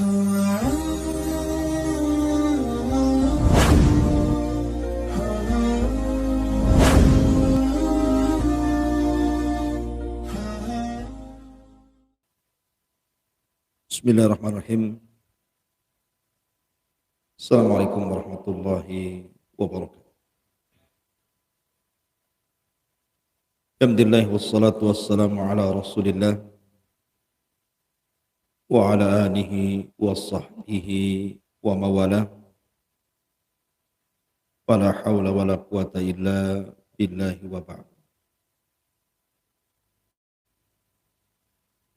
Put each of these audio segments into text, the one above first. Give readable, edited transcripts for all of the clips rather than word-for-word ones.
Bismillahirrahmanirrahim. Assalamualaikum warahmatullahi wabarakatuh. Alhamdulillah wassalatu wassalamu ala Rasulillah wa ala alihi wa sahbihi wa mawalah. Wala hawla wala quwata illa billahi wa ba'd.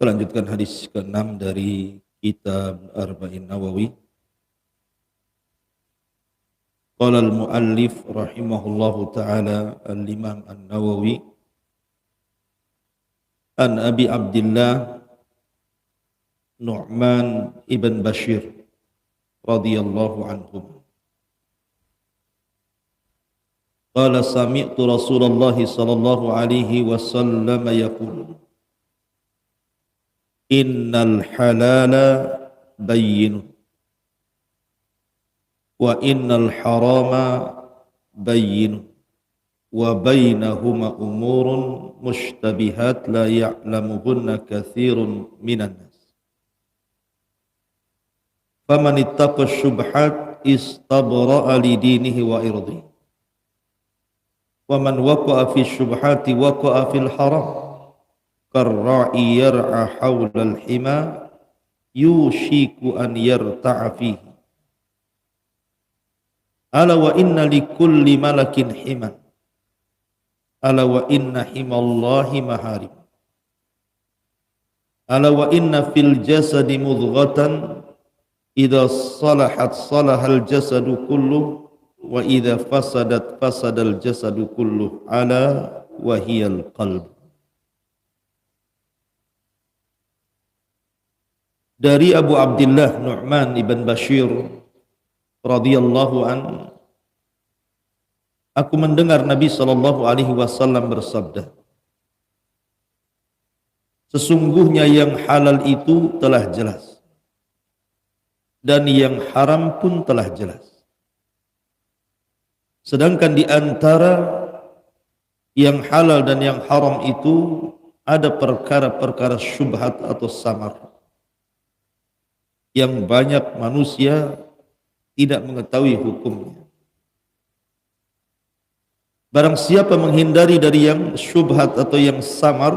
Melanjutkan hadis ke-6 dari kitab Arba'in Nawawi. Qala al-muallif rahimahullahu ta'ala al-imam an-Nawawi an Abi Abdillah Nu'man ibn Bashir radhiyallahu anhum. Qala sami'tu Rasulullah sallallahu alaihi wasallam yaqul innal halala bayyin wa innal harama bayyin wa bainahuma umurun mushtabihat la ya'lamuhunna katsirun minan nas faman ittaqa syubhat istabra'a li dinihi wa irdihi wa man waqa'a fi syubhati waqa'a fil haram karra'i yar'a hawlal hima yushiku an yarta'a fihi ala wa inna likulli malakin himan ala wa inna himallahi maharim ala wa inna fil jasadi mudghatan idza salahat salahal jasadu kulluh wa idza fasadat fasadal jasadu kulluh ala wa hiyal qalb. Dari Abu Abdillah Nu'man ibn Bashir radhiyallahu an, aku mendengar Nabi sallallahu alaihi wasallam bersabda, sesungguhnya yang halal itu telah jelas dan yang haram pun telah jelas. Sedangkan di antara yang halal dan yang haram itu ada perkara-perkara syubhat atau samar yang banyak manusia tidak mengetahui hukumnya. Barang siapa menghindari dari yang syubhat atau yang samar,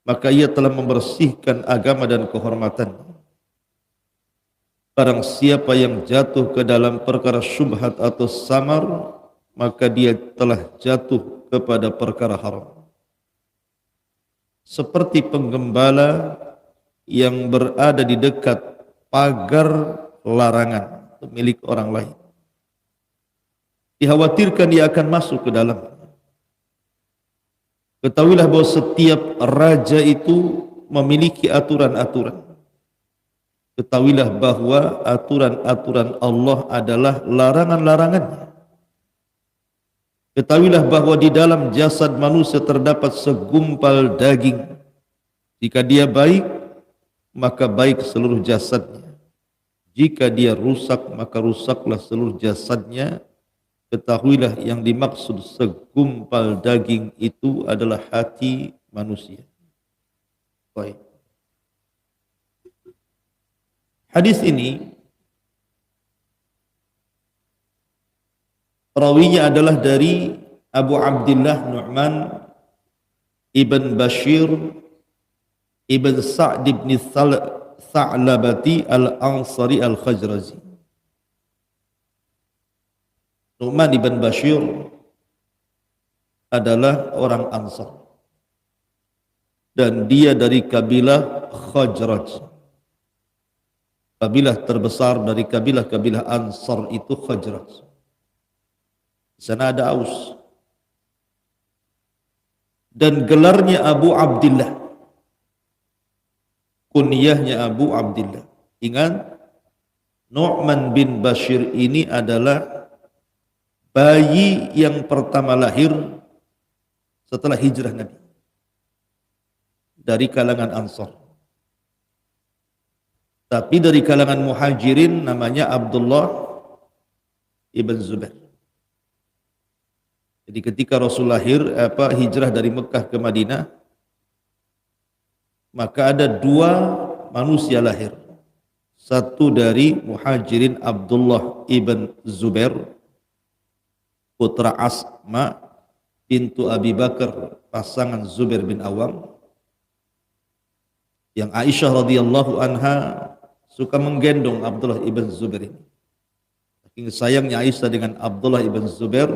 maka ia telah membersihkan agama dan kehormatannya. Barang siapa yang jatuh ke dalam perkara syubhat atau samar, maka dia telah jatuh kepada perkara haram. Seperti penggembala yang berada di dekat pagar larangan milik orang lain, dikhawatirkan dia akan masuk ke dalam. Ketahuilah bahwa setiap raja itu memiliki aturan-aturan. Ketahuilah bahwa aturan-aturan Allah adalah larangan-larangannya. Ketahuilah bahwa di dalam jasad manusia terdapat segumpal daging. Jika dia baik, maka baik seluruh jasadnya. Jika dia rusak, maka rusaklah seluruh jasadnya. Ketahuilah yang dimaksud segumpal daging itu adalah hati manusia. Baik. Hadis ini rawinya adalah dari Abu Abdillah Nu'man ibn Bashir ibn Sa'd ibn Sa'labati al-Ansari al-Khajrazi. Nu'man ibn Bashir adalah orang Ansar dan dia dari kabilah Khajraj. Kabilah terbesar dari kabilah-kabilah Ansar itu Khajraj. Di sana ada Aus. Dan gelarnya Abu Abdillah. Kunyahnya Abu Abdillah. Ingat, Nu'man bin Bashir ini adalah bayi yang pertama lahir setelah hijrah Nabi dari kalangan Ansar. Tapi dari kalangan muhajirin namanya Abdullah ibn Zubair. Jadi ketika Rasul hijrah dari Mekah ke Madinah, maka ada dua manusia lahir. Satu dari muhajirin Abdullah ibn Zubair, putra Asma bintu Abi Bakar, pasangan Zubair bin Awam, yang Aisyah radhiyallahu anha suka menggendong Abdullah ibn Zubair ini. Saking sayangnya Aisyah dengan Abdullah ibn Zubair,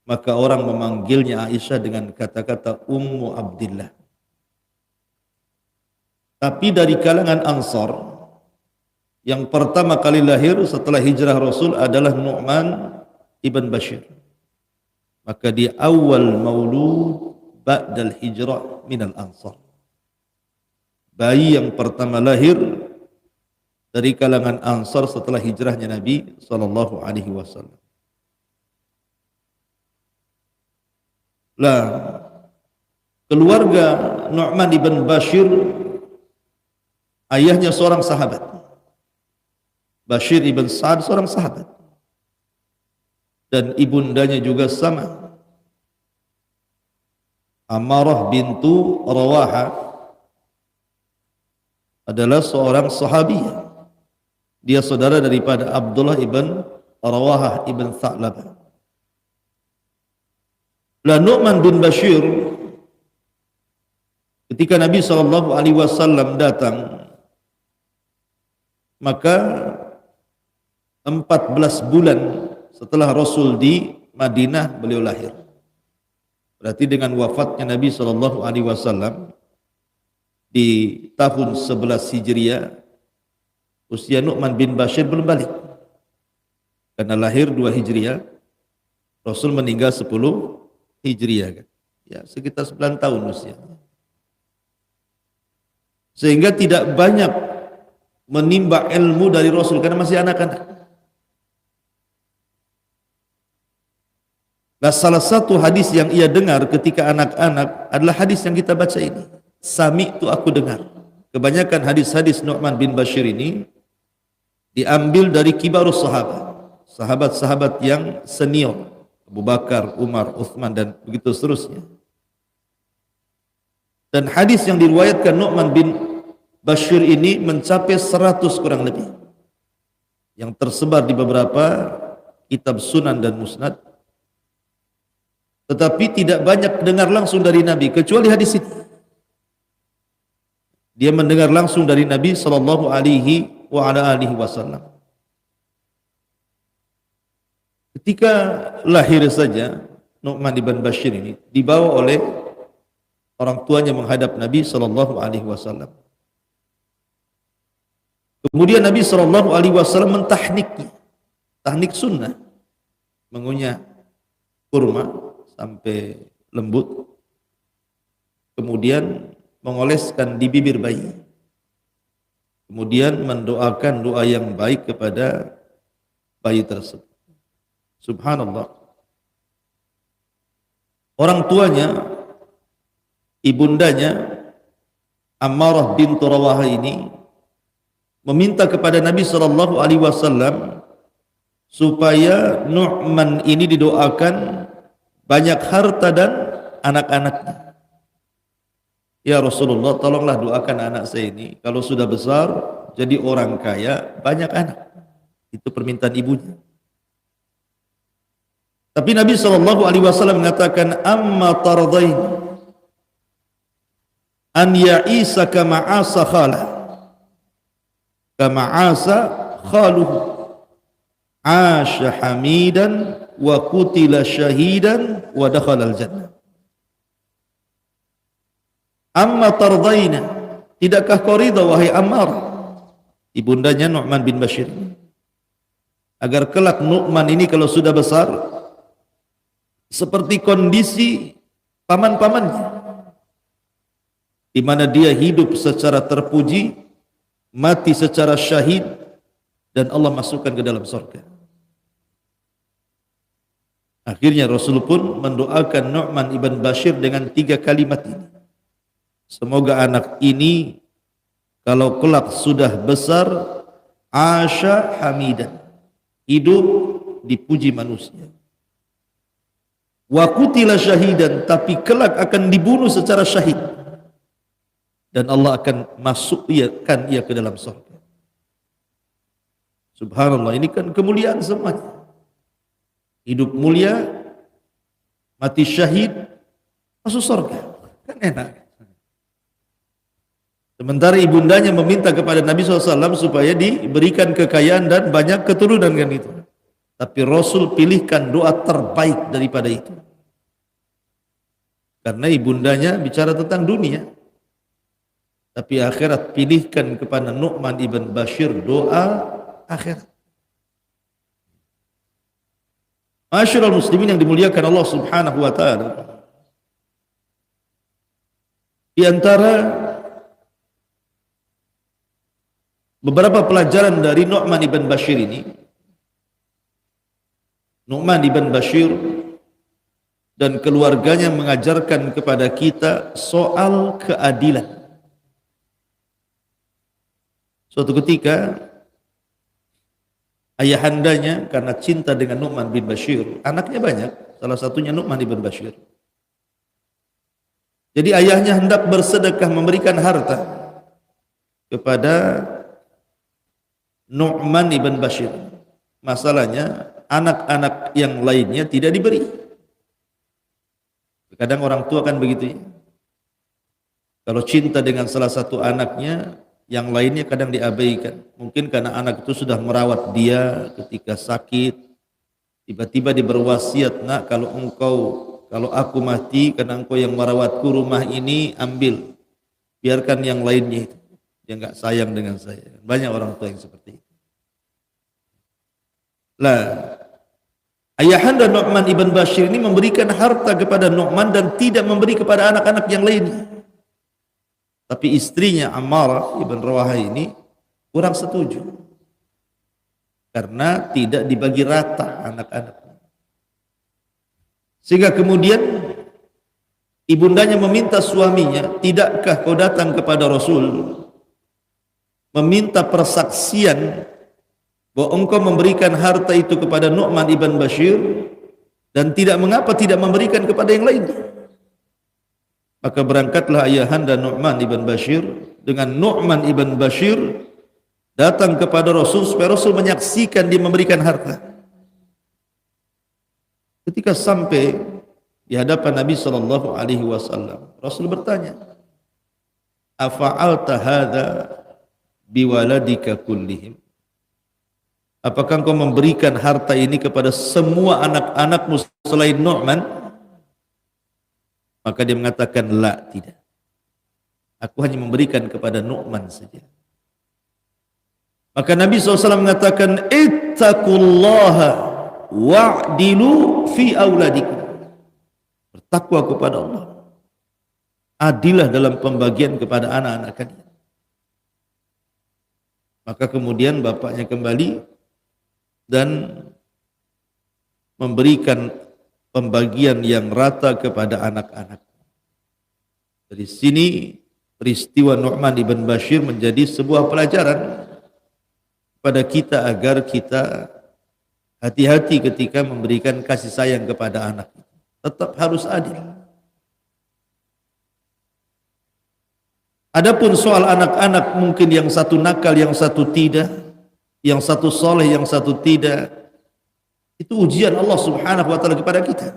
maka orang memanggilnya Aisyah dengan kata-kata Ummu Abdillah. Tapi dari kalangan Ansar, yang pertama kali lahir setelah hijrah Rasul adalah Nu'man ibn Bashir. Maka di awal maulud ba'dal hijrah minal Ansar. Bayi yang pertama lahir dari kalangan Ansar setelah hijrahnya Nabi sallallahu alaihi wasallam. Lah, keluarga Nu'man ibn Bashir, ayahnya seorang sahabat. Bashir ibn Sa'ad seorang sahabat. Dan ibundanya juga sama. Ammarah bintu Rawaha adalah seorang sahabiyah. Dia saudara daripada Abdullah ibn Rawaha ibn Tha'labah. La Nu'man bin Bashir, ketika Nabi SAW datang, maka 14 bulan setelah Rasul di Madinah beliau lahir. Berarti dengan wafatnya Nabi SAW di tahun 11 Hijriah, usia Nu'man bin Bashir belum balik. Karena lahir 2 Hijriah, Rasul meninggal 10 Hijriah kan. Ya, sekitar 9 tahun usianya. Sehingga tidak banyak menimba ilmu dari Rasul karena masih anak-anak. Nah, salah satu hadis yang ia dengar ketika anak-anak adalah hadis yang kita baca ini. Sami'tu, aku dengar. Kebanyakan hadis-hadis Nu'man bin Bashir ini diambil dari kibarus sahabat. Sahabat-sahabat yang senior. Abu Bakar, Umar, Uthman, dan begitu seterusnya. Dan hadis yang diriwayatkan Nu'man bin Bashir ini mencapai 100 kurang lebih. Yang tersebar di beberapa kitab sunan dan musnad. Tetapi tidak banyak dengar langsung dari Nabi, kecuali hadis ini. Dia mendengar langsung dari Nabi sallallahu alaihi wasallam. Ketika lahir saja, Nu'man ibn Bashir ini dibawa oleh orang tuanya menghadap Nabi sallallahu alaihi wasallam. Kemudian Nabi sallallahu alaihi wasallam mentahniknya. Tahnik sunnah, mengunyah kurma sampai lembut, kemudian mengoleskan di bibir bayi, kemudian mendoakan doa yang baik kepada bayi tersebut. Subhanallah, orang tuanya, ibundanya Ammarah bintu Rawaha ini meminta kepada Nabi sallallahu alaihi wasallam supaya Nu'man ini didoakan banyak harta dan anak-anaknya. Ya Rasulullah, tolonglah doakan anak saya ini, kalau sudah besar jadi orang kaya, banyak anak. Itu permintaan ibunya. Tapi Nabi SAW mengatakan, amma tardain an ya'isa kama'asa khalah, kama'asa khaluhu, asha hamidan wa qutila syahidan wa dakhala al-jannah. Amma tardaina, tidakkah kau ridha wahai Ammar, ibundanya Nu'man bin Bashir, agar kelak Nu'man ini kalau sudah besar seperti kondisi paman-pamannya, di mana dia hidup secara terpuji, mati secara syahid, dan Allah masukkan ke dalam surga. Akhirnya Rasul pun mendoakan Nu'man ibn Bashir dengan 3 kalimat ini. Semoga anak ini Kalau kelak sudah besar, asya hamidan, hidup dipuji manusia. Wa qutila syahidan, tapi kelak akan dibunuh secara syahid. Dan Allah akan masukkan ia ke dalam surga. Subhanallah, ini kan kemuliaan semuanya. Hidup mulia, mati syahid, masuk surga. Kan enak. Sementara ibundanya meminta kepada Nabi SAW supaya diberikan kekayaan dan banyak keturunan kan itu. Tapi Rasul pilihkan doa terbaik daripada itu. Karena ibundanya bicara tentang dunia. Tapi akhirat pilihkan kepada Nu'man ibn Bashir doa akhirat. Masyarul muslimin yang dimuliakan Allah Subhanahu wa taala. Di antara beberapa pelajaran dari Nu'man ibn Bashir ini, Nu'man ibn Bashir dan keluarganya mengajarkan kepada kita soal keadilan. Suatu ketika ayahandanya karena cinta dengan Nu'man bin Bashir, anaknya banyak, salah satunya Nu'man ibn Bashir. Jadi ayahnya hendak bersedekah memberikan harta kepada Nu'man ibn Bashir. Masalahnya anak-anak yang lainnya tidak diberi. Kadang orang tua kan begitu ya. Kalau cinta dengan salah satu anaknya, yang lainnya kadang diabaikan. Mungkin karena anak itu sudah merawat dia ketika sakit, tiba-tiba dia berwasiat, nak kalau aku mati, karena engkau yang merawatku rumah ini, ambil, biarkan yang lainnya itu. Dia enggak sayang dengan saya. Banyak orang tua yang seperti itu. Lah, ayahanda Nu'man ibn Bashir ini memberikan harta kepada Nu'man dan tidak memberi kepada anak-anak yang lainnya. Tapi istrinya Ammarah ibn Rawahah ini kurang setuju. Karena tidak dibagi rata anak-anak. Sehingga kemudian ibundanya meminta suaminya, tidakkah kau datang kepada Rasul meminta persaksian bahwa engkau memberikan harta itu kepada Nu'man ibn Bashir dan mengapa tidak memberikan kepada yang lain? Maka berangkatlah ayahanda Nu'man ibn Bashir dengan Nu'man ibn Bashir datang kepada Rasul supaya Rasul menyaksikan dia memberikan harta. Ketika sampai di hadapan Nabi SAW, Rasul bertanya, afa'alta hadha biwaladika kullihim? Apakah engkau memberikan harta ini kepada semua anak-anakmu selain Nu'man? Maka dia mengatakan, la, tidak. Aku hanya memberikan kepada Nu'man saja. Maka Nabi SAW mengatakan, ittaqullaha wa'dilu fi auladikum. Bertakwa kepada Allah. Adilah dalam pembagian kepada anak-anak kalian. Maka kemudian bapaknya kembali dan memberikan pembagian yang rata kepada anak-anak. Dari sini peristiwa Nu'man ibn Bashir menjadi sebuah pelajaran pada kita agar kita hati-hati ketika memberikan kasih sayang kepada anak. Tetap harus adil. Adapun soal anak-anak, mungkin yang satu nakal, yang satu tidak, yang satu soleh, yang satu tidak. Itu ujian Allah Subhanahu wa taala kepada kita.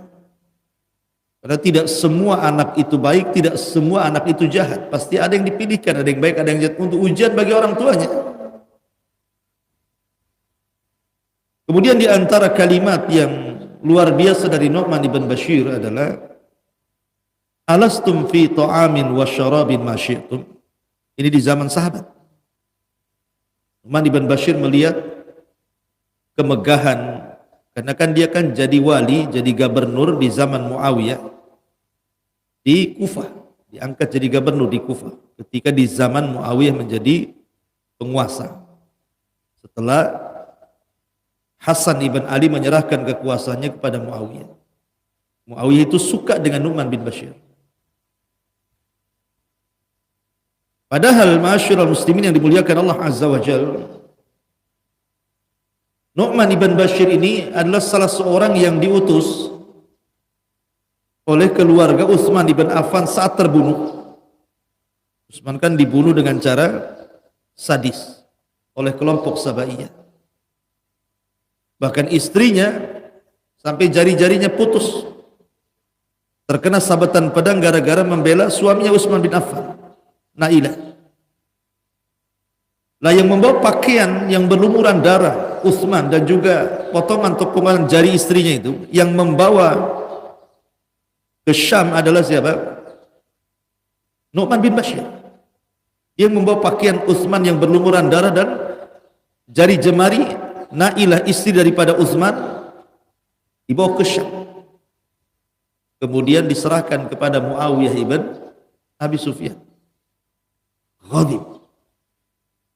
Karena tidak semua anak itu baik, tidak semua anak itu jahat. Pasti ada yang dipilihkan, ada yang baik, ada yang jahat, untuk ujian bagi orang tuanya. Kemudian di antara kalimat yang luar biasa dari Nu'man ibn Bashir adalah, alastum fi ta'amin wa syarabin ma syi'tum. Ini di zaman sahabat. Nu'man ibn Bashir melihat kemegahan, karena kan dia kan jadi wali, jadi gubernur di zaman Muawiyah di Kufah, diangkat jadi gubernur di Kufah ketika di zaman Muawiyah menjadi penguasa. Setelah Hasan ibn Ali menyerahkan kekuasaannya kepada Muawiyah. Muawiyah itu suka dengan Nu'man bin Bashir. Padahal ma'asyiral muslimin yang dimuliakan Allah Azza wa Jalla, Nu'man ibn Bashir ini adalah salah seorang yang diutus oleh keluarga Utsman ibn Affan saat terbunuh. Utsman kan dibunuh dengan cara sadis oleh kelompok Sabaiyah. Bahkan istrinya sampai jari-jarinya putus, terkena sabatan pedang gara-gara membela suaminya Utsman bin Affan, Nailah. Lah yang membawa pakaian yang berlumuran darah Utsman dan juga potongan-potongan jari istrinya itu yang membawa ke Syam adalah siapa? Nu'man bin Bashir. Dia membawa pakaian Utsman yang berlumuran darah dan jari jemari Nailah, istri daripada Utsman, dibawa ke Syam. Kemudian diserahkan kepada Muawiyah ibn Abi Sufyan. Ghadib.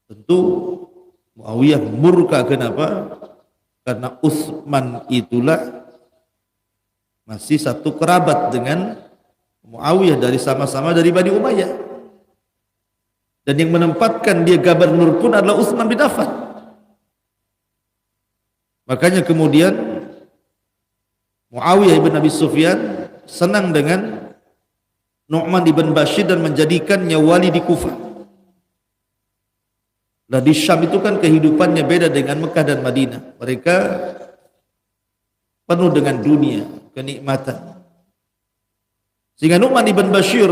Tentu Muawiyah murka. Kenapa? Karena Utsman itulah masih satu kerabat dengan Muawiyah, dari sama-sama dari Bani Umayyah. Dan yang menempatkan dia gubernur pun adalah Utsman bin Affan. Makanya kemudian Muawiyah ibn Abi Sufyan senang dengan Nu'man ibn Bashir dan menjadikannya wali di Kufah. Nah di Syam itu kan kehidupannya beda dengan Mekah dan Madinah. Mereka penuh dengan dunia, kenikmatan. Sehingga Nu'man ibn Bashir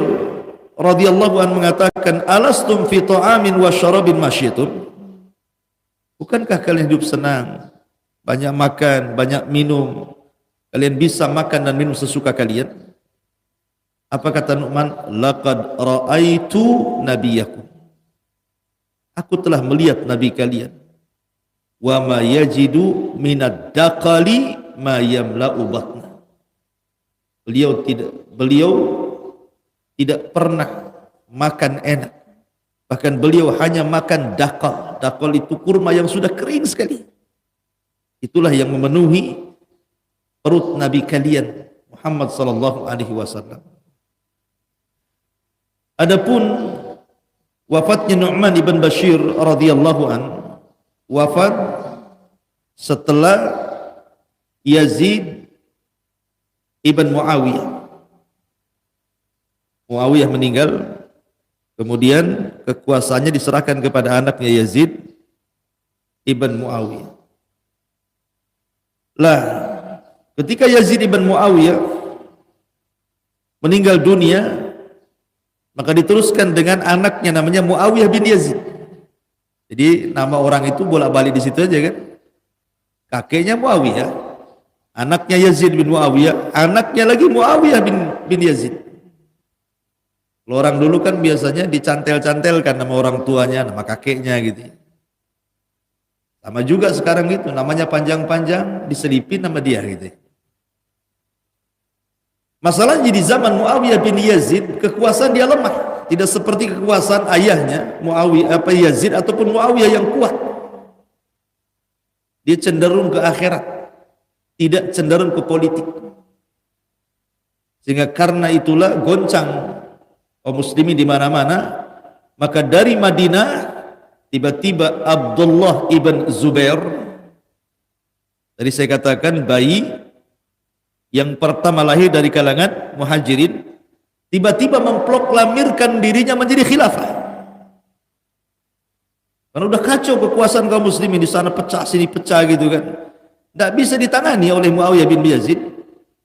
radhiyallahu anhu mengatakan, alastum fi ta'amin wa syarabin masyitum? Bukankah kalian hidup senang, banyak makan, banyak minum, kalian bisa makan dan minum sesuka kalian? Apa kata Nu'man? Laqad ra'aitu nabiyakum. Aku telah melihat nabi kalian. Wa ma yajidu minad daqali ma yamla'u batna. Beliau tidak pernah makan enak. Bahkan beliau hanya makan daqal. Daqal itu kurma yang sudah kering sekali. Itulah yang memenuhi perut nabi kalian Muhammad sallallahu alaihi wasallam. Adapun wafatnya Nu'man ibn Bashir radhiyallahu an, wafat setelah Yazid ibn Muawiyah. Muawiyah meninggal, kemudian kekuasaannya diserahkan kepada anaknya Yazid ibn Muawiyah. Lah, ketika Yazid ibn Muawiyah meninggal dunia, maka diteruskan dengan anaknya namanya Muawiyah bin Yazid. Jadi nama orang itu bolak-balik di situ aja kan. Kakeknya Muawiyah, anaknya Yazid bin Muawiyah, anaknya lagi Muawiyah bin Yazid. Kalau orang dulu kan biasanya dicantel-cantelkan nama orang tuanya, nama kakeknya gitu. Sama juga sekarang gitu, namanya panjang-panjang diselipin nama dia gitu. Masalahnya di zaman Muawiyah bin Yazid, kekuasaan dia lemah, tidak seperti kekuasaan ayahnya Muawiyah Yazid ataupun Muawiyah yang kuat. Dia cenderung ke akhirat, tidak cenderung ke politik. Sehingga karena itulah goncang kaum muslimin di mana-mana. Maka dari Madinah tiba-tiba Abdullah ibn Zubair, tadi saya katakan bayi yang pertama lahir dari kalangan muhajirin, tiba-tiba memproklamirkan dirinya menjadi khilafah. Karena udah kacau kekuasaan kaum muslimin, di sana pecah sini pecah gitu kan, tidak bisa ditangani oleh Muawiyah bin Yazid.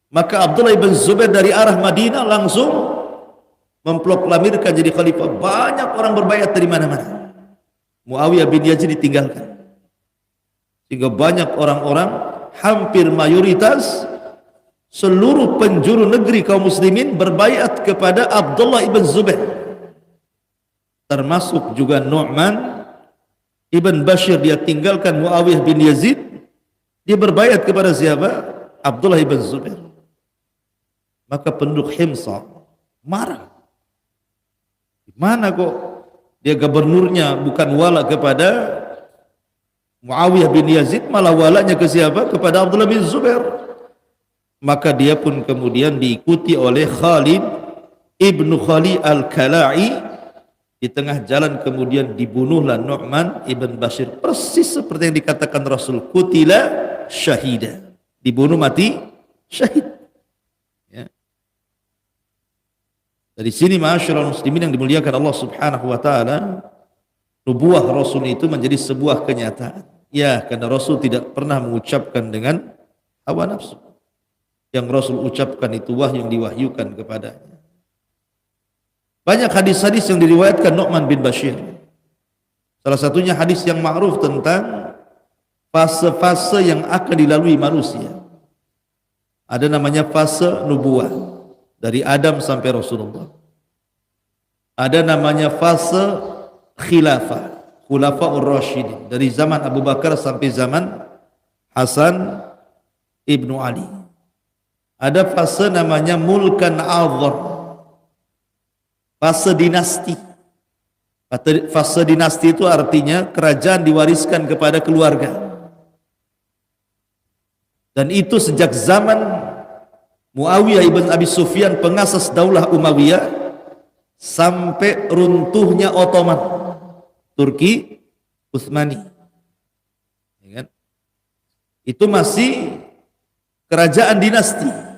Maka Abdullah bin Zubair dari arah Madinah langsung memproklamirkan jadi khalifah. Banyak orang berbayat dari mana-mana. Muawiyah bin Yazid ditinggalkan, sehingga banyak orang-orang, hampir mayoritas seluruh penjuru negeri kaum muslimin berbaiat kepada Abdullah ibn Zubair, termasuk juga Nu'man ibn Bashir. Dia tinggalkan Muawiyah bin Yazid, dia berbaiat kepada siapa? Abdullah ibn Zubair. Maka penduduk Himsa marah. Gimana kok dia gubernurnya bukan wala kepada Muawiyah bin Yazid, malah walanya ke siapa? Kepada Abdullah bin Zubair. Maka dia pun kemudian diikuti oleh Khalid ibnu Khalid al-Kala'i Di tengah jalan kemudian dibunuhlah Nu'man ibn Bashir, persis seperti yang dikatakan Rasul, kutila syahida, dibunuh mati syahid. Ya. Dari sini ma'asyiral muslimin yang dimuliakan Allah Subhanahu wa taala, nubuwah Rasul itu menjadi sebuah kenyataan. Ya, karena Rasul tidak pernah mengucapkan dengan hawa nafsu. Yang Rasul ucapkan itu wahyu yang diwahyukan kepadanya. Banyak hadis-hadis yang diriwayatkan Nu'man bin Bashir. Salah satunya hadis yang ma'ruf tentang fase-fase yang akan dilalui manusia. Ada namanya fase nubuah, dari Adam sampai Rasulullah. Ada namanya fase khilafah, khulafaur rasyidin, dari zaman Abu Bakar sampai zaman Hasan ibnu Ali. Ada fase namanya mulkan a'zhar, fase dinasti. Fase dinasti itu artinya kerajaan diwariskan kepada keluarga. Dan itu sejak zaman Muawiyah ibn Abi Sufyan, pengasas daulah Umayyah, sampai runtuhnya Ottoman, Turki Utsmani. Ya kan? Itu masih kerajaan dinasti.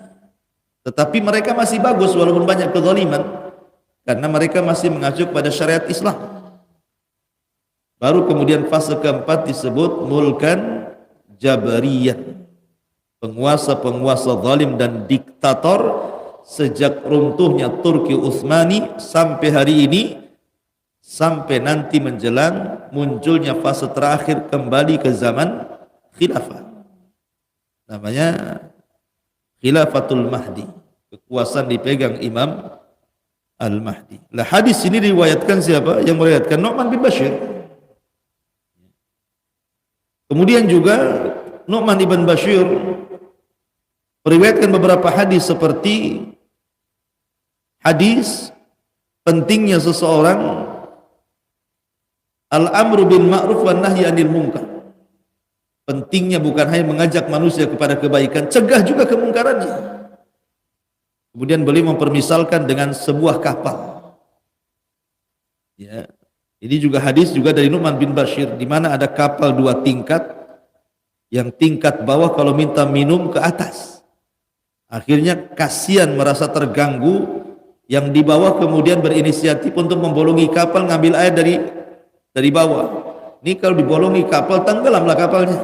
Tetapi mereka masih bagus walaupun banyak kezaliman, karena mereka masih mengacu pada syariat Islam. Baru kemudian fase keempat disebut mulkan jabariyah, penguasa-penguasa zalim dan diktator. Sejak runtuhnya Turki Utsmani sampai hari ini, sampai nanti menjelang munculnya fase terakhir kembali ke zaman khilafah, namanya Khilafatul Mahdi, kekuasaan dipegang Imam Al-Mahdi. Lah hadis ini diriwayatkan siapa? Yang meriwayatkan Nu'man bin Bashir. Kemudian juga Nu'man ibn Bashir meriwayatkan beberapa hadis seperti hadis pentingnya seseorang al-amru bil ma'ruf wan nahyi 'anil munkar. Pentingnya bukan hanya mengajak manusia kepada kebaikan, cegah juga kemungkarannya. Kemudian beliau mempermisalkan dengan sebuah kapal. Ya, ini juga hadis juga dari Nu'man bin Bashir, di mana ada kapal dua tingkat, yang tingkat bawah kalau minta minum ke atas. Akhirnya kasihan, merasa terganggu, yang di bawah kemudian berinisiatif untuk membolongi kapal, ngambil air dari bawah. Ini kalau dibolongi kapal, tenggelamlah kapalnya.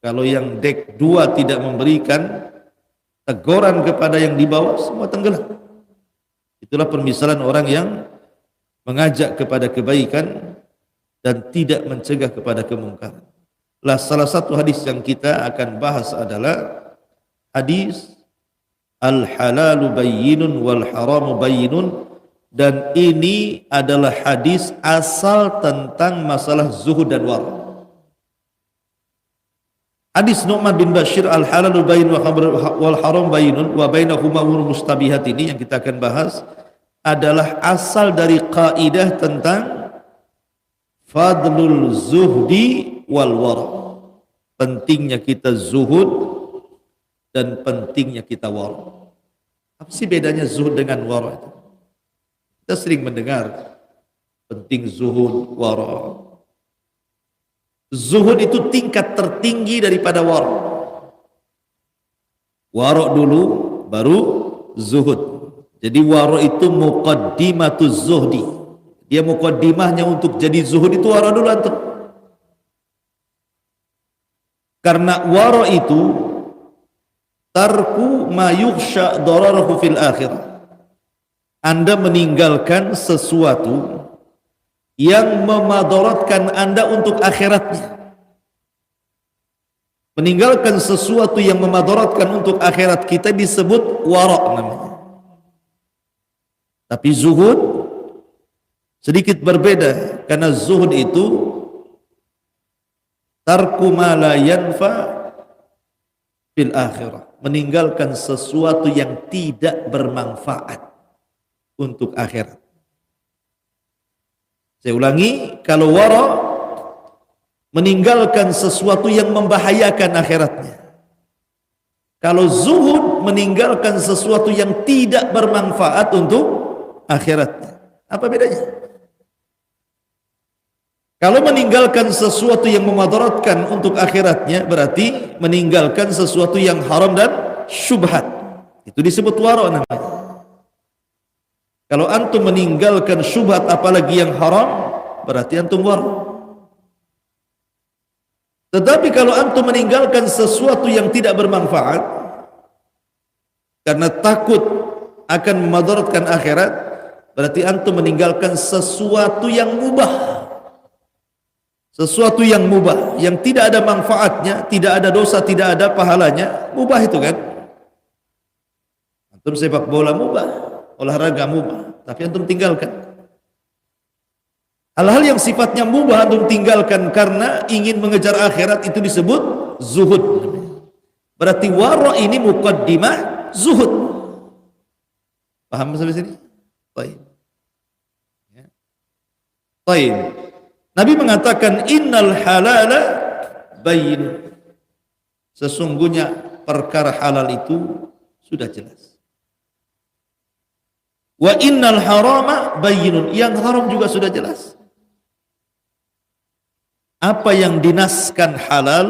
Kalau yang dek dua tidak memberikan teguran kepada yang di bawah, semua tenggelam. Itulah permisalan orang yang mengajak kepada kebaikan dan tidak mencegah kepada kemungkaran. Lah, salah satu hadis yang kita akan bahas adalah hadis al-halalu bayyinun wal haramu bayyinun, dan ini adalah hadis asal tentang masalah zuhud dan wara. Hadis Nu'man bin Bashir al-halalu bayin wal haram bayinun wa bainahuma umur mustabihat ini yang kita akan bahas adalah asal dari kaidah tentang fadlul zuhdi wal wara. Pentingnya kita zuhud dan pentingnya kita wara. Apa sih bedanya zuhud dengan wara itu? Kita sering mendengar penting zuhud, wara. Zuhud itu tingkat tertinggi daripada wara'. Wara' dulu baru zuhud. Jadi wara' itu muqaddimatuz zuhdi. Dia muqaddimahnya untuk jadi zuhud itu wara' dulu antum. Karena wara' itu tarku ma yukhsha dararuhu fil akhirah. Anda meninggalkan sesuatu yang memadaratkan Anda untuk akhiratnya. Meninggalkan sesuatu yang memadaratkan untuk akhirat kita disebut wara' namanya. Tapi zuhud sedikit berbeda, karena zuhud itu tarku ma la yanfa fil akhirah, meninggalkan sesuatu yang tidak bermanfaat untuk akhirat. Saya ulangi, kalau wara' meninggalkan sesuatu yang membahayakan akhiratnya. Kalau zuhud meninggalkan sesuatu yang tidak bermanfaat untuk akhiratnya. Apa bedanya? Kalau meninggalkan sesuatu yang memadaratkan untuk akhiratnya, berarti meninggalkan sesuatu yang haram dan syubhat. Itu disebut wara namanya. Kalau antum meninggalkan syubhat apalagi yang haram, berarti antum wara. Tetapi kalau antum meninggalkan sesuatu yang tidak bermanfaat karena takut akan memadaratkan akhirat, berarti antum meninggalkan sesuatu yang mubah. Sesuatu yang mubah, yang tidak ada manfaatnya, tidak ada dosa, tidak ada pahalanya, mubah itu kan. Antum sepak bola mubah, olahraga mubah, tapi antum tinggalkan. Hal-hal yang sifatnya mubah antum tinggalkan karena ingin mengejar akhirat, itu disebut zuhud. Berarti wara ini muqaddimah zuhud. Paham sampai sini? Baik. Ya. Baik. Nabi mengatakan innal halala bayyin. Sesungguhnya perkara halal itu sudah jelas. Wa innal harama bayyinun. Yang haram juga sudah jelas. Apa yang dinaskan halal,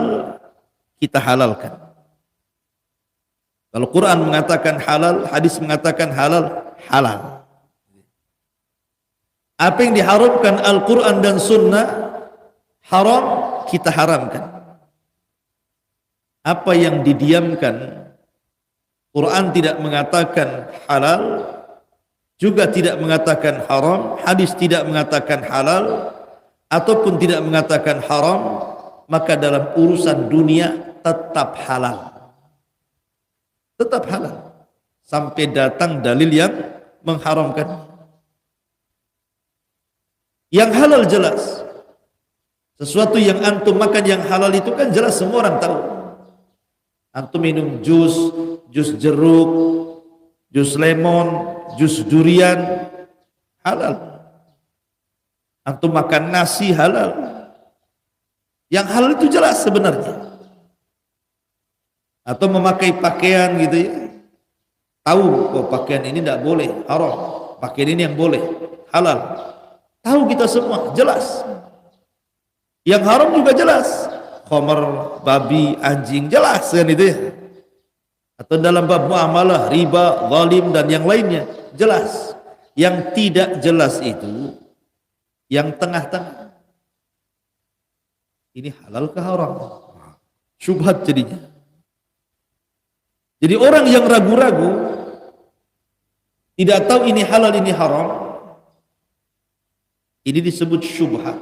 kita halalkan. Kalau Quran mengatakan halal, hadis mengatakan halal, halal. Apa yang diharamkan Al-Quran dan Sunnah haram, kita haramkan. Apa yang didiamkan, Quran tidak mengatakan halal, juga tidak mengatakan haram, hadis tidak mengatakan halal, ataupun tidak mengatakan haram, maka dalam urusan dunia tetap halal. Tetap halal. Sampai datang dalil yang mengharamkan. Yang halal jelas. Sesuatu yang antum makan yang halal itu kan jelas semua orang tahu. Antum minum jus jeruk, jus lemon, jus durian, halal. Antum makan nasi halal. Yang halal itu jelas sebenarnya. Atau memakai pakaian gitu ya. Tahu oh pakaian ini tidak boleh, haram. Pakaian ini yang boleh, halal. Tahu kita semua, jelas. Yang haram juga jelas. Khamar, babi, anjing, jelas kan itu ya. Atau dalam bab muamalah, riba, zalim dan yang lainnya, jelas. Yang tidak jelas itu yang tengah-tengah. Ini halal ke haram? Syubhat jadinya. Jadi orang yang ragu-ragu, tidak tahu ini halal, ini haram, ini disebut syubhat.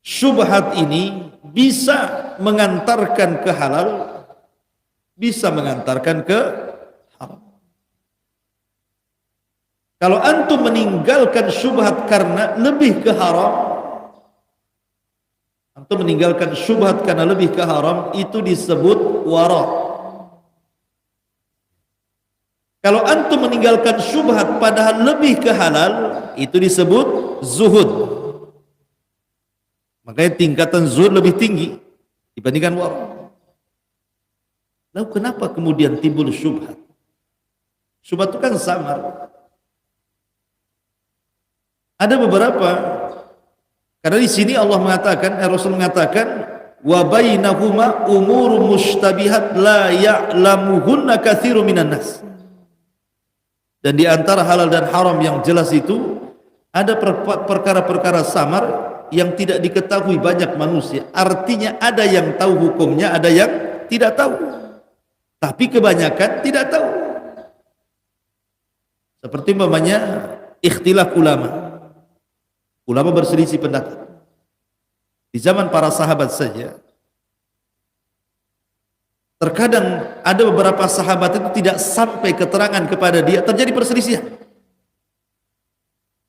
Syubhat ini bisa mengantarkan ke halal, bisa mengantarkan ke haram. Kalau antum meninggalkan syubhat karena lebih ke haram, antum meninggalkan syubhat karena lebih ke haram, itu disebut wara. Kalau antum meninggalkan syubhat padahal lebih ke halal, itu disebut zuhud. Makanya tingkatan zuhud lebih tinggi dibandingkan wara. Lalu kenapa kemudian timbul syubhat? Syubhat itu kan samar. Ada beberapa, karena di sini Allah mengatakan, Rasul mengatakan, wa bainahuma umur mustabihat la ya'lamuhunna katsirun minan nas. Dan di antara halal dan haram yang jelas itu ada perkara-perkara samar yang tidak diketahui banyak manusia. Artinya ada yang tahu hukumnya, ada yang tidak tahu. Tapi kebanyakan tidak tahu. Seperti umpamanya ikhtilaf ulama. Ulama berselisih pendapat. Di zaman para sahabat saja, terkadang ada beberapa sahabat itu tidak sampai keterangan kepada dia, terjadi perselisihan.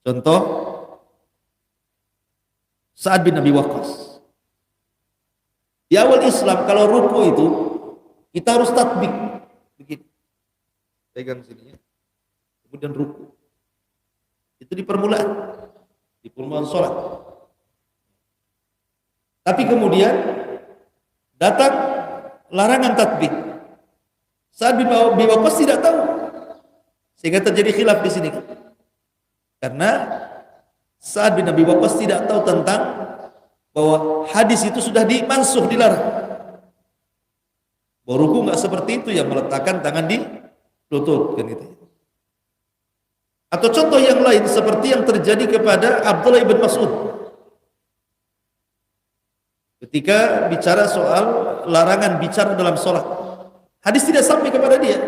Contoh Sa'ad bin Abi Waqqas. Di awal Islam kalau ruku itu kita harus tatbik begini. Pegang sini ya. Kemudian ruku. Itu di permulaan sholat. Tapi kemudian datang larangan tatbik. Sa'ad bin Abi Waqqas tidak tahu, sehingga terjadi khilaf di sini. Karena Sa'ad bin Abi Waqqas tidak tahu tentang bahwa hadis itu sudah dimansuh, dilarang. Bahwa ruku nggak seperti itu, yang meletakkan tangan di lutut kan itu. Atau contoh yang lain seperti yang terjadi kepada Abdullah ibn Mas'ud ketika bicara soal larangan bicara dalam sholat. Hadis tidak sampai kepada dia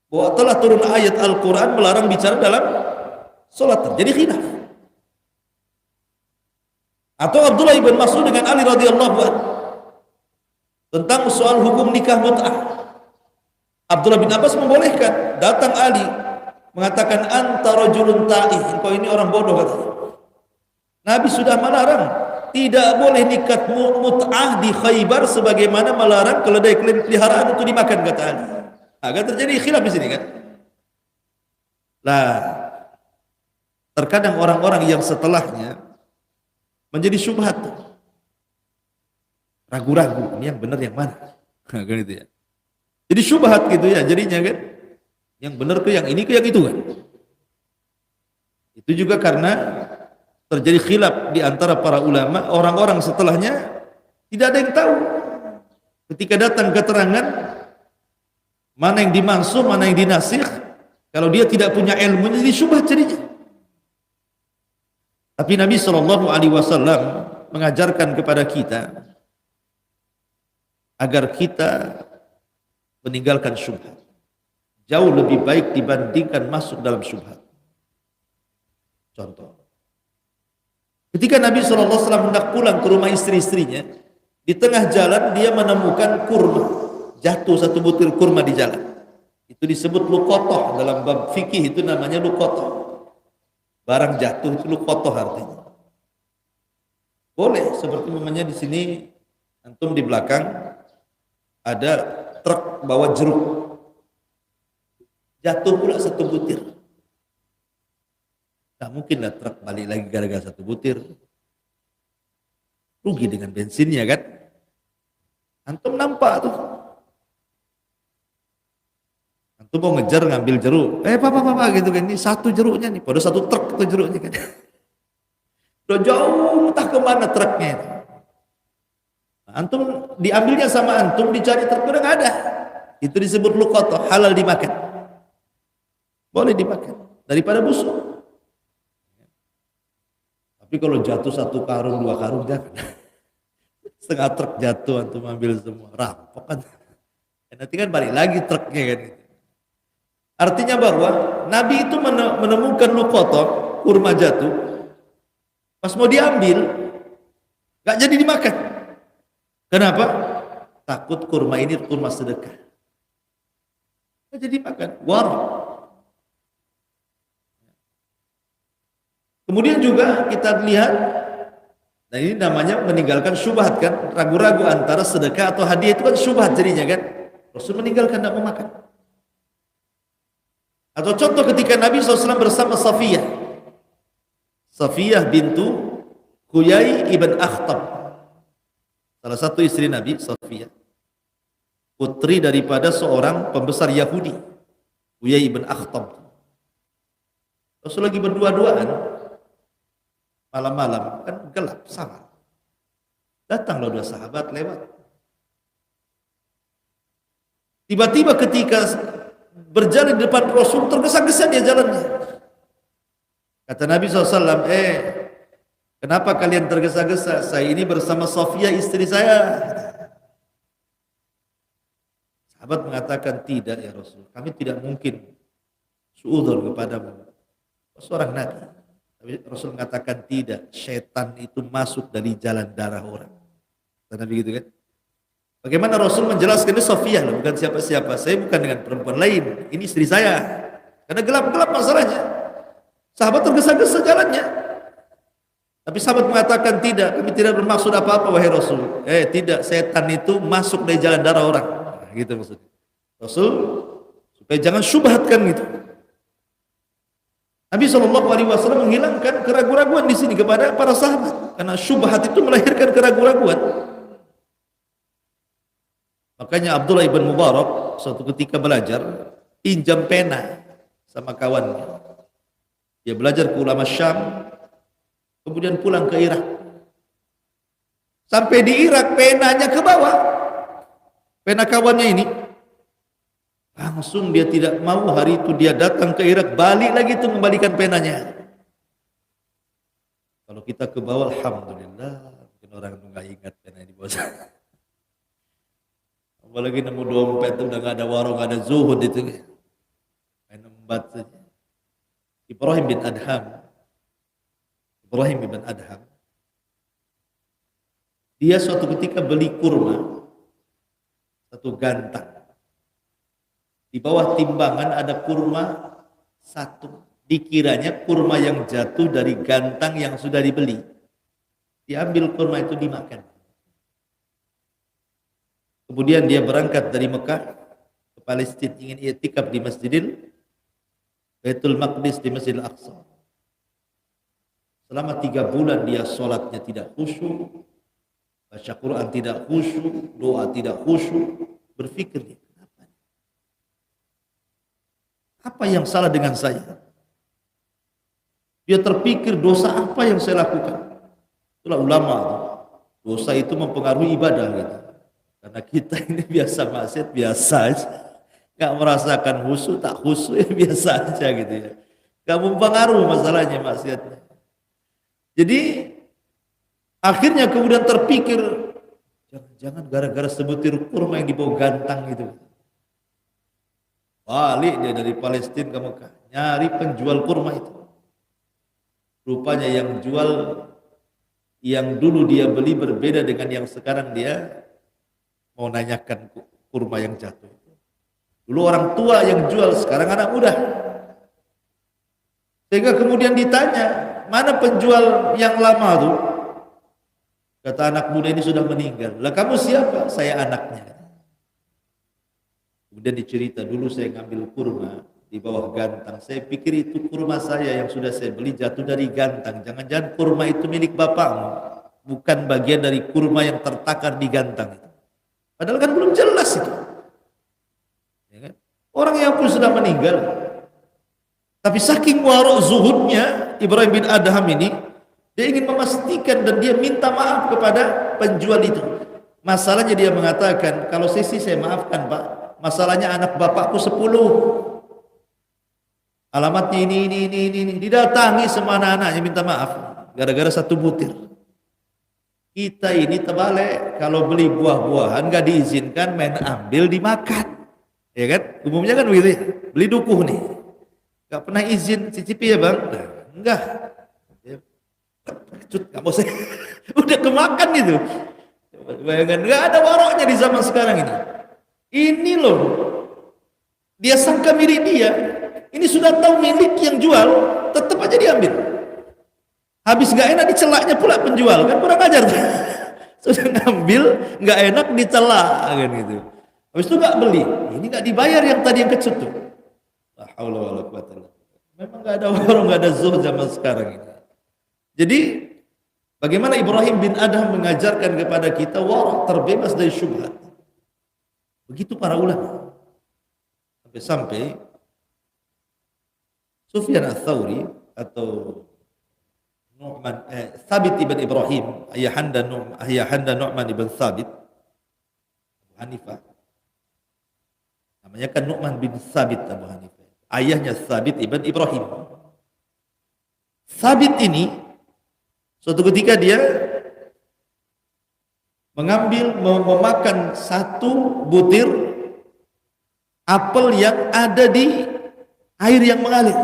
bahwa telah turun ayat Al-Quran melarang bicara dalam sholat. Terjadi khilaf. Atau Abdullah ibn Mas'ud dengan Ali radhiyallahu anhu tentang soal hukum nikah mut'ah. Abdullah bin Abbas membolehkan. Datang Ali mengatakan, anta rajulun ta'ih, engkau ini orang bodoh katanya. Nabi sudah melarang, tidak boleh nikah mut'ah di Khaybar sebagaimana melarang keledai peliharaan itu dimakan, kata Ali. Agar terjadi khilaf di sini kan. Lah, terkadang orang-orang yang setelahnya menjadi syubhat, ragu-ragu ini yang benar yang mana, kan gitu ya. Jadi syubhat gitu ya jadinya kan. Yang benar ke yang ini ke yang itu kan. Itu juga karena terjadi khilaf di antara para ulama, orang-orang setelahnya tidak ada yang tahu. Ketika datang keterangan mana yang dimansuh, mana yang dinasikh, kalau dia tidak punya ilmu jadi syubhat jadinya. Tapi Nabi SAW mengajarkan kepada kita agar kita meninggalkan syubhat. Jauh lebih baik dibandingkan masuk dalam syubhat. Contoh, ketika Nabi SAW hendak pulang ke rumah istri-istrinya, di tengah jalan dia menemukan kurma, jatuh satu butir kurma di jalan. Itu disebut luqatah, dalam bab fikih itu namanya luqatah. Barang jatuh itu luqatah artinya. Boleh, seperti namanya di sini antum di belakang ada truk bawa jeruk. Jatuh pula satu butir. Tidak mungkinlah truk balik lagi gara-gara satu butir. Rugi dengan bensinnya kan. Antum nampak tuh. Antum mau ngejar ngambil jeruk. Papa gitu kan. Ini satu jeruknya nih. Pada satu truk itu jeruknya kan. Udah jauh entah kemana truknya itu. Nah, antum diambilnya sama antum, dicari truk udah nggak ada. Itu disebut luqatah, halal dimakan. Boleh dimakan daripada busuk. Tapi kalau jatuh satu karung, dua karung jangan. Setengah truk jatuh antum ambil semua, rampok kan. Nanti kan balik lagi truknya kan. Artinya bahwa Nabi itu menemukan luqatah, kurma jatuh. Pas mau diambil, gak jadi dimakan. Kenapa? Takut kurma ini kurma sedekah. Gak jadi makan. Warah. Kemudian juga kita lihat, nah ini namanya meninggalkan syubhat kan, ragu-ragu antara sedekah atau hadiah itu kan syubhat jadinya kan. Rasul meninggalkan, tidak mau makan. Atau contoh ketika Nabi SAW bersama Safiyah bintu Huyai ibn Akhtab, salah satu istri Nabi, Safiyah, putri daripada seorang pembesar Yahudi, Huyai ibn Akhtab. Rasul lagi berdua-duaan, malam-malam kan gelap sama. Datanglah dua sahabat lewat. Tiba-tiba ketika berjalan di depan Rasul tergesa-gesa dia jalannya. Kata Nabi SAW, kenapa kalian tergesa-gesa? Saya ini bersama Safiyah istri saya. Sahabat mengatakan, tidak ya Rasul, kami tidak mungkin suudzon kepadamu, seorang Nabi. Tapi Rasul mengatakan tidak, syaitan itu masuk dari jalan darah orang. Kata Nabi gitu kan. Bagaimana Rasul menjelaskan ini Safiyah loh, bukan siapa-siapa. Saya bukan dengan perempuan lain, ini istri saya. Karena gelap-gelap masalahnya. Sahabat tergesa-gesa jalannya. Tapi sahabat mengatakan tidak, kami tidak bermaksud apa-apa wahai Rasul. Tidak, setan itu masuk dari jalan darah orang. Nah, gitu maksudnya. Rasul supaya jangan syubhatkan gitu. Nabi SAW menghilangkan keraguan-raguan di sini kepada para sahabat, karena syubhat itu melahirkan keraguan-raguan. Makanya Abdullah ibn Mubarak suatu ketika belajar, pinjam pena sama kawannya. Dia belajar ke ulama Syam, kemudian pulang ke Irak. Sampai di Irak penanya ke bawah. Pena kawannya ini. Langsung dia tidak mau, hari itu dia datang ke Irak, balik lagi itu membalikan penanya. Kalau kita ke bawah, alhamdulillah, mungkin orang itu nggak ingat pena di bawah. Apalagi nemu dompet itu udah nggak ada warung, nggak ada zuhud itu. Main embat saja. Ibrahim bin Adham, dia suatu ketika beli kurma, satu gantang. Di bawah timbangan ada kurma satu. Dikiranya kurma yang jatuh dari gantang yang sudah dibeli. Diambil kurma itu dimakan. Kemudian dia berangkat dari Mekah ke Palestina, ingin i'tikaf di Masjidil Baitul Maqdis, di Masjidil Aqsa. Selama 3 bulan dia sholatnya tidak khusyuk, baca Quran tidak khusyuk, doa tidak khusyuk. Berpikir dia, kenapa? Apa yang salah dengan saya? Dia terpikir, dosa apa yang saya lakukan? Itulah ulama. Dosa itu mempengaruhi ibadah gitu. Karena kita ini biasa maksiat, biasa aja. Gak merasakan khusyuk, tak khusyuk, ya biasa aja gitu ya. Gak mempengaruhi masalahnya maksiatnya. Jadi akhirnya kemudian terpikir, jangan gara-gara sebutir kurma yang dibawa gantang gitu. Balik dia dari Palestina ke Mekah, nyari penjual kurma itu. Rupanya yang jual, yang dulu dia beli berbeda dengan yang sekarang dia mau nanyakan kurma yang jatuh. Dulu orang tua yang jual, sekarang anak muda. Sehingga kemudian ditanya, mana penjual yang lama tuh? Kata anak muda ini sudah meninggal. Lah kamu siapa? Saya anaknya. Kemudian dicerita, dulu saya ngambil kurma di bawah gantang. Saya pikir itu kurma saya yang sudah saya beli jatuh dari gantang. Jangan-jangan kurma itu milik bapakmu, bukan bagian dari kurma yang tertakar di gantang itu. Padahal kan belum jelas itu. Ya kan? Orang yang pun sudah meninggal. Tapi saking warok zuhudnya Ibrahim bin Adham ini, dia ingin memastikan dan dia minta maaf kepada penjual itu. Masalahnya dia mengatakan, kalau saya maafkan Pak, masalahnya anak bapakku 10. Alamatnya ini. Didatangi semua anak-anaknya minta maaf gara-gara 1 butir. Kita ini terbalik, kalau beli buah-buahan gak diizinkan, main ambil dimakan. Ya kan? Umumnya kan begitu ya. Beli dukuh nih, gak pernah izin cicipi ya bang? Nah, enggak. Cut, gak mau saya. Udah kemakan itu. Bayangkan, gak ada waroknya di zaman sekarang ini. Ini loh, dia sangka milik dia. Ini sudah tahu milik yang jual, tetap aja diambil. Habis gak enak dicelaknya pula penjual, kan kurang ajar. Sudah ngambil, gak enak dicelak kan gitu. Habis itu gak beli, ini gak dibayar yang tadi yang kecut tuh. La haula wala quwwata illa billah. Memang gak ada warung, gak ada zuhud zaman sekarang ini. Jadi bagaimana Ibrahim bin Adham mengajarkan kepada kita warok terbebas dari syubhat. Begitu para ulama. Sampai-sampai Sufyan Ats-Tsauri atau Thabit ibn Ibrahim, ayahanda Nu'man ibn Thabit, Abu Hanifah. Namanya kan Nu'man bin Thabit Abu Hanifah. Ayahnya Thabit ibn Ibrahim. Thabit ini suatu ketika dia memakan 1 butir apel yang ada di air yang mengalir.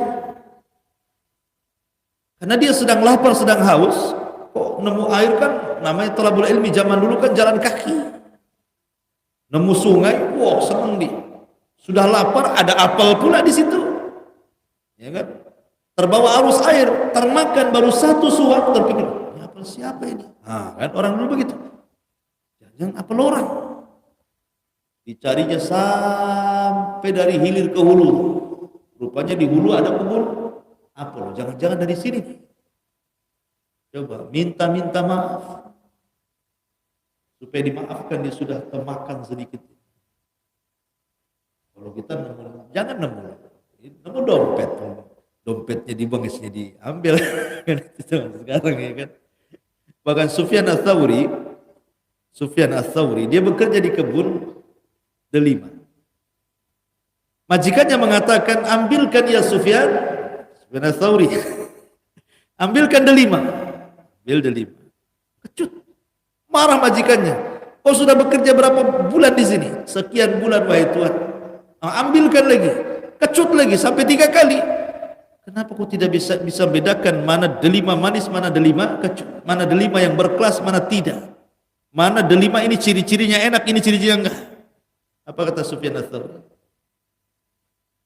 Karena dia sedang lapar, sedang haus, kok nemu air, kan namanya thalabul ilmi zaman dulu kan jalan kaki. Nemu sungai, wah seneng dia. Sudah lapar, ada apel pula di situ. Ya kan? Terbawa arus air, termakan baru 1 suap, terpikir, ini apel siapa ini? Nah, kan orang dulu begitu. Jangan apel orang. Dicarinya sampai dari hilir ke hulu. Rupanya di hulu ada kebun apel. Jangan-jangan dari sini. Coba minta maaf. Supaya dimaafkan, dia sudah termakan sedikit. Kalau kita nemu, jangan nemu dompet. dompetnya dibuang, isinya diambil. Kan itu zaman sekarang ya kan. Bahkan Sufyan Ats-Tsauri dia bekerja di kebun delima. Majikannya mengatakan, ambilkan ya Sufyan Ats-Tsauri, ambilkan delima. Ambil delima. Kecut. Marah majikannya. Kau sudah bekerja berapa bulan di sini? Sekian bulan wahai Tuhan. Ambilkan lagi. Kecut lagi sampai 3 kali. Kenapa kau tidak bisa bedakan mana delima manis, mana delima kecut, mana delima yang berkelas, mana tidak? Mana delima ini ciri-cirinya enak, ini ciri-cirinya enggak? Apa kata Sufyan Ats-Tsauri?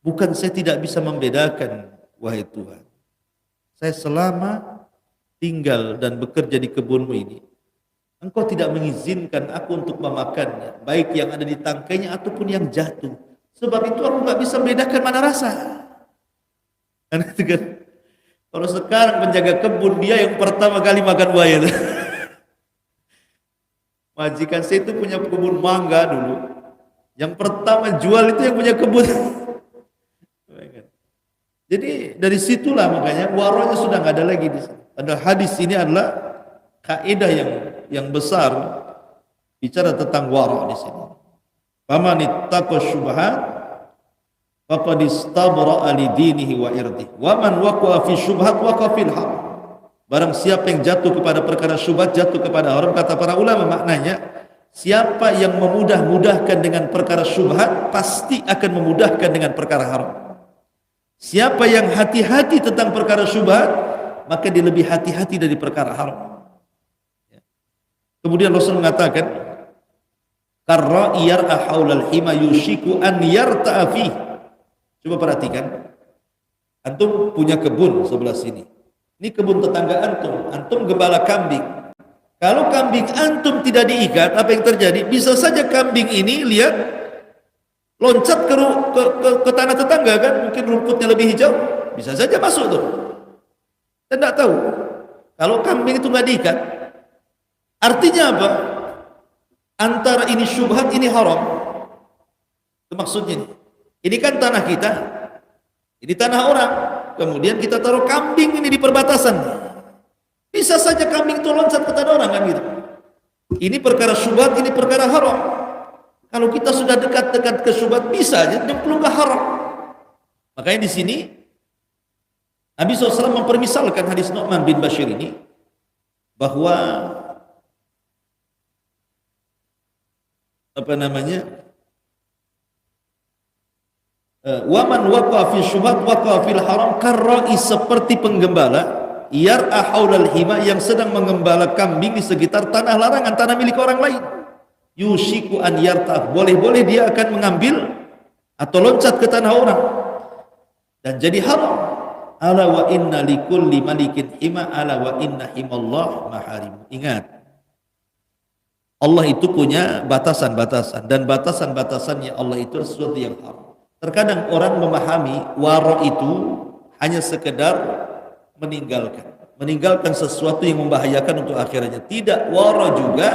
Bukan saya tidak bisa membedakan, wahai Tuhan. Saya selama tinggal dan bekerja di kebunmu ini, Engkau tidak mengizinkan aku untuk memakannya, baik yang ada di tangkainya ataupun yang jatuh. Sebab itu aku nggak bisa membedakan mana rasa. Kan? Kalau sekarang penjaga kebun, dia yang pertama kali makan buaya. Majikan saya itu punya kebun mangga dulu. Yang pertama jual itu yang punya kebun. Jadi dari situlah makanya waronya sudah nggak ada lagi di sana. Padahal hadis ini adalah kaidah yang besar bicara tentang wara di sini. Faman ittaqa syubhat faqad istabra'a li dinihi wa irdihi wa man waqa'a fi syubhat waqa'a fil haram. Barang siapa yang jatuh kepada perkara syubhat, jatuh kepada haram. Kata para ulama, maknanya siapa yang memudah-mudahkan dengan perkara syubhat pasti akan memudahkan dengan perkara haram. Siapa yang hati-hati tentang perkara syubhat, maka dia lebih hati-hati dari perkara haram. Kemudian Rasul mengatakan, karra yar'a haulal hima yushiku an yarta'a fi. Coba perhatikan, antum punya kebun sebelah sini. Ini kebun tetangga antum gembala kambing. Kalau kambing antum tidak diikat, apa yang terjadi? Bisa saja kambing ini lihat loncat ke tanah tetangga kan, mungkin rumputnya lebih hijau, bisa saja masuk tuh. Dan tidak tahu. Kalau kambing itu nggak diikat, artinya apa? Antara ini syubhat, ini haram. Itu maksudnya. Ini kan tanah kita, ini tanah orang. Kemudian kita taruh kambing ini di perbatasan. Bisa saja kambing itu loncat ke tanah orang kan gitu. Ini perkara syubhat, ini perkara haram. Kalau kita sudah dekat-dekat ke syubhat, bisa aja nyemplung ke haram. Makanya di sini Nabi SAW mempermisalkan hadis Nu'man bin Bashir ini, bahwa waman waqa fi syubhat waqa fil haram karra'i, seperti penggembala yar'a haulal hima, yang sedang menggembala kambing di sekitar tanah larangan, tanah milik orang lain. Yushiku an yarta, boleh-boleh dia akan mengambil atau loncat ke tanah orang dan jadi haram. Ala wa inna likulli malikin hima, ala wa inna himallah maharim. Ingat, Allah itu punya batasan-batasan, dan batasan-batasannya Allah itu sesuatu yang haram. Terkadang orang memahami wara itu hanya sekedar meninggalkan sesuatu yang membahayakan untuk akhiratnya. Tidak, wara juga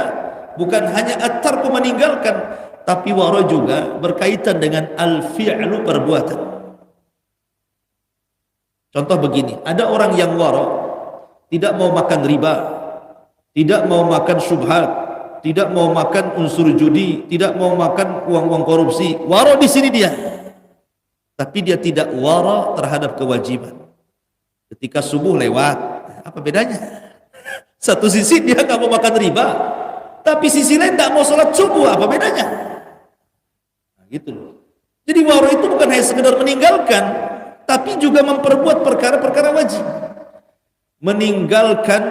bukan hanya at-tarku, meninggalkan, tapi wara juga berkaitan dengan al-fi'lu, perbuatan. Contoh begini, ada orang yang wara, tidak mau makan riba, tidak mau makan syubhat, tidak mau makan unsur judi, tidak mau makan uang-uang korupsi. Wara di sini dia. Tapi dia tidak wara terhadap kewajiban. Ketika subuh lewat, apa bedanya? Satu sisi dia nggak mau makan riba, tapi sisi lain nggak mau sholat subuh, apa bedanya? Nah, gitu loh. Jadi wara itu bukan hanya sekedar meninggalkan, tapi juga memperbuat perkara-perkara wajib. Meninggalkan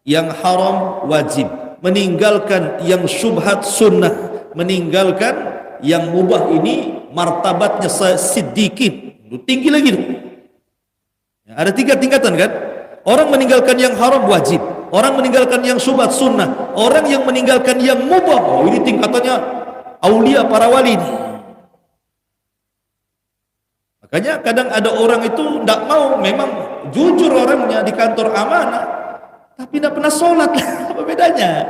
yang haram wajib, meninggalkan yang syubhat sunnah, meninggalkan yang mubah ini martabatnya siddiqin, tinggi lagi tuh. Ada 3 tingkatan kan? Orang meninggalkan yang haram wajib, orang meninggalkan yang syubhat sunnah, orang yang meninggalkan yang mubah, oh ini tingkatannya aulia, para wali ini. Makanya kadang ada orang itu tidak mau, memang jujur orangnya di kantor amanah, tapi tidak pernah sholat. Apa bedanya?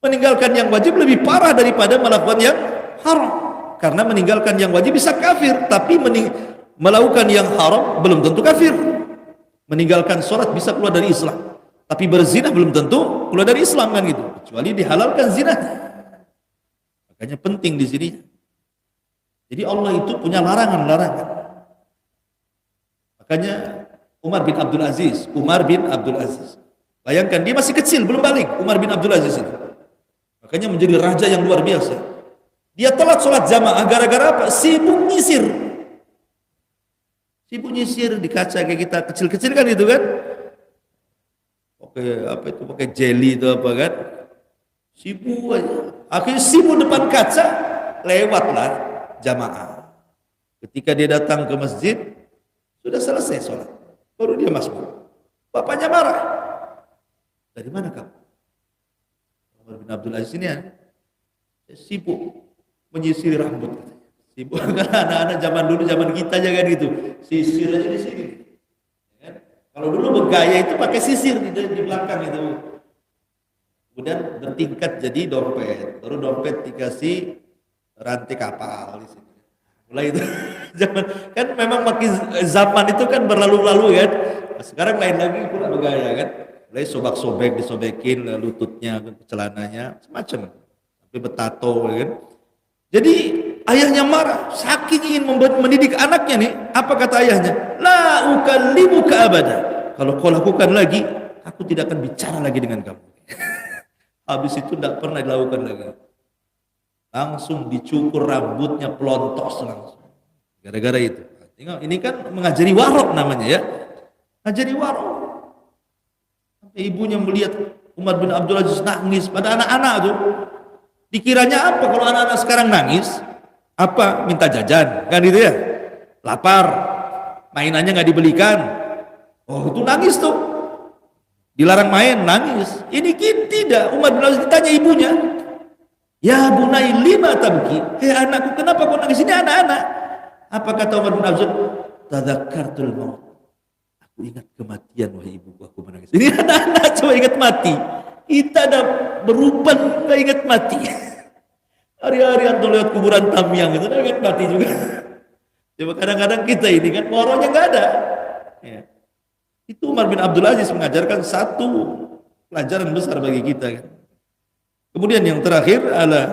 Meninggalkan yang wajib lebih parah daripada melakukan yang haram. Karena meninggalkan yang wajib bisa kafir, tapi Melakukan yang haram belum tentu kafir. Meninggalkan sholat bisa keluar dari Islam, tapi berzina belum tentu keluar dari Islam kan gitu, kecuali dihalalkan zina. Makanya penting di sini. Jadi Allah itu punya larangan-larangan. Makanya Umar bin Abdul Aziz, bayangkan dia masih kecil, belum balik. Umar bin Abdul Aziz itu makanya menjadi raja yang luar biasa. Dia telat sholat jamaah gara-gara apa? Sibuk nyisir di kaca kayak kita kecil-kecil kan itu kan, pakai jelly itu apa kan, sibuk aja. Akhirnya sibuk depan kaca, lewatlah jamaah. Ketika dia datang ke masjid, sudah selesai sholat, baru dia masuk. Bapaknya marah. Dari mana kamu? Umar bin Abdul Aziz ini sibuk menyisir rambut. Sibuk karena anak-anak zaman dulu, zaman kita aja kan gitu, sisir aja di sini. Ya kan? Kalau dulu bergaya itu pakai sisir di belakang itu. Kemudian bertingkat jadi dompet, baru dompet dikasih rantai kapal di sini. Mulai itu zaman kan memang makin zaman itu kan berlalu-lalu kan. Sekarang lain lagi pula bergaya kan. Mulai sobek-sobek, disobekin lututnya, celananya, semacam. Tapi betato kan. Jadi ayahnya marah, saking ingin mendidik anaknya nih. Apa kata ayahnya? La ukallimuka abada. Kalau kau lakukan lagi, aku tidak akan bicara lagi dengan kamu. Habis itu tidak pernah dilakukan lagi. Langsung dicukur rambutnya, pelontos langsung. Gara-gara itu. Ini kan mengajari warok namanya ya. Ngajari warok. Sampai ibunya melihat Umar bin Abdul Aziz nangis pada anak-anak tuh. Dikiranya apa kalau anak-anak sekarang nangis? Apa? Minta jajan, kan gitu ya? Lapar, mainannya nggak dibelikan. Oh itu nangis tuh. Dilarang main, nangis. Ini tidak. Umar bin Abdul Aziz ditanya ibunya. Ya bunai lima tabki. Hei anakku, kenapa kau nangis? Ini anak-anak. Apa kata Umar bin Abdul Aziz? Tadzakartul maut. Aku ingat kematian, wahai ibuku, aku menangis. Ini anak-anak coba ingat mati. Kita ada beruban nggak ingat mati. Hari-hari antum lewat kuburan Tamyang itu nggak ingat mati juga. Coba kadang-kadang kita ini kan woronya nggak ada. Ya. Itu Umar bin Abdul Aziz mengajarkan satu pelajaran besar bagi kita. Kan? Kemudian yang terakhir adalah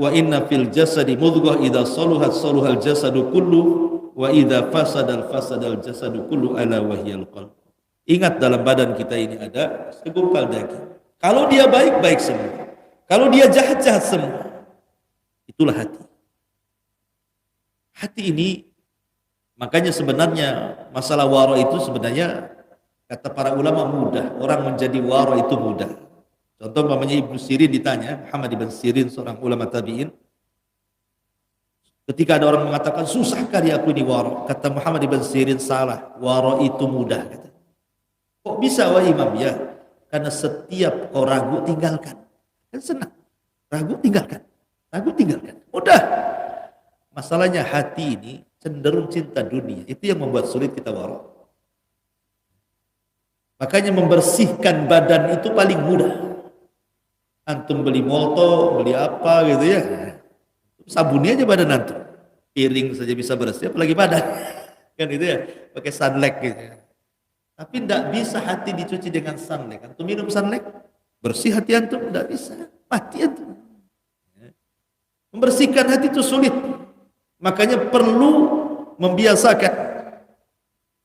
wa inna fil jasadi mudghah idza saluhat saluhal jasadu kullu wa idza fasadal fasadal jasadu kullu ala wahyal qalb. Ingat dalam badan kita ini ada segumpal daging. Kalau dia baik, baik semua. Kalau dia jahat, jahat semua. Itulah hati. Hati ini, makanya sebenarnya masalah waro itu sebenarnya kata para ulama mudah. Orang menjadi waro itu mudah. Contoh namanya Ibnu Sirin ditanya, Muhammad ibn Sirin seorang ulama tabi'in. Ketika ada orang mengatakan, susah kali aku ini waro. Kata Muhammad ibn Sirin, salah. Waro itu mudah. Kata. Kok bisa wahai imam? Ya. Karena setiap kau ragu, tinggalkan. Kan senang. Ragu, tinggalkan. Ragu, tinggalkan. Udah. Masalahnya hati ini cenderung cinta dunia. Itu yang membuat sulit kita waro. Makanya membersihkan badan itu paling mudah. Antum beli molto, beli apa gitu ya. Sabunnya aja badan antum. Piring saja bisa bersih, apalagi badan. Kan itu ya. Pakai sunlight gitu ya. Tapi tidak bisa hati dicuci dengan sunlight. Antum minum sunlight, bersih hati antum, tidak bisa. Mati antum. Membersihkan hati itu sulit. Makanya perlu membiasakan.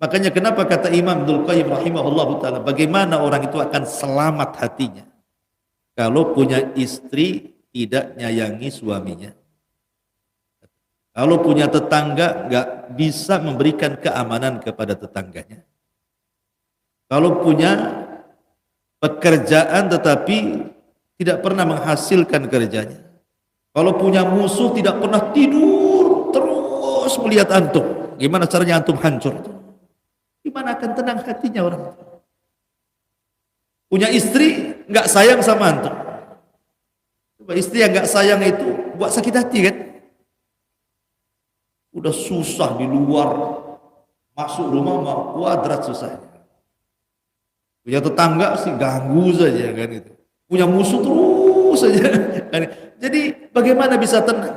Makanya kenapa kata Imam Ibnul Qayyim rahimahullahu ta'ala, bagaimana orang itu akan selamat hatinya kalau punya istri tidak nyayangi suaminya. Kalau punya tetangga nggak bisa memberikan keamanan kepada tetangganya. Kalau punya pekerjaan tetapi tidak pernah menghasilkan kerjanya. Kalau punya musuh tidak pernah tidur, terus melihat antum. Gimana caranya antum hancur? Gimana akan tenang hatinya orang? Punya istri nggak sayang sama antum. Coba istri yang nggak sayang itu buat sakit hati kan? Udah susah di luar, masuk rumah mau kuadrat susahnya. Punya tetangga sih ganggu saja kan itu. Punya musuh terus saja. Jadi bagaimana bisa tenang?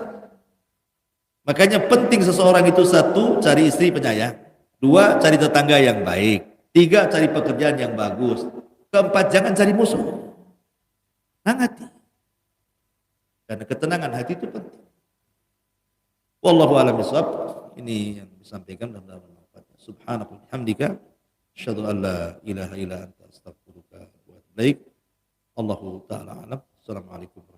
Makanya penting seseorang itu satu, cari istri penyayang. Dua, cari tetangga yang baik. Tiga, cari pekerjaan yang bagus. Keempat, jangan cari musuh. Tenang hati. Karena ketenangan hati itu penting. Wallahu a'lam bishawab. Ini yang disampaikan dan bermanfaat. Subhanallah hamdika asyhadu an la ilaha illa anta astaghfiruka wa atubu ilaik. Allahu taala alam. Assalamualaikum.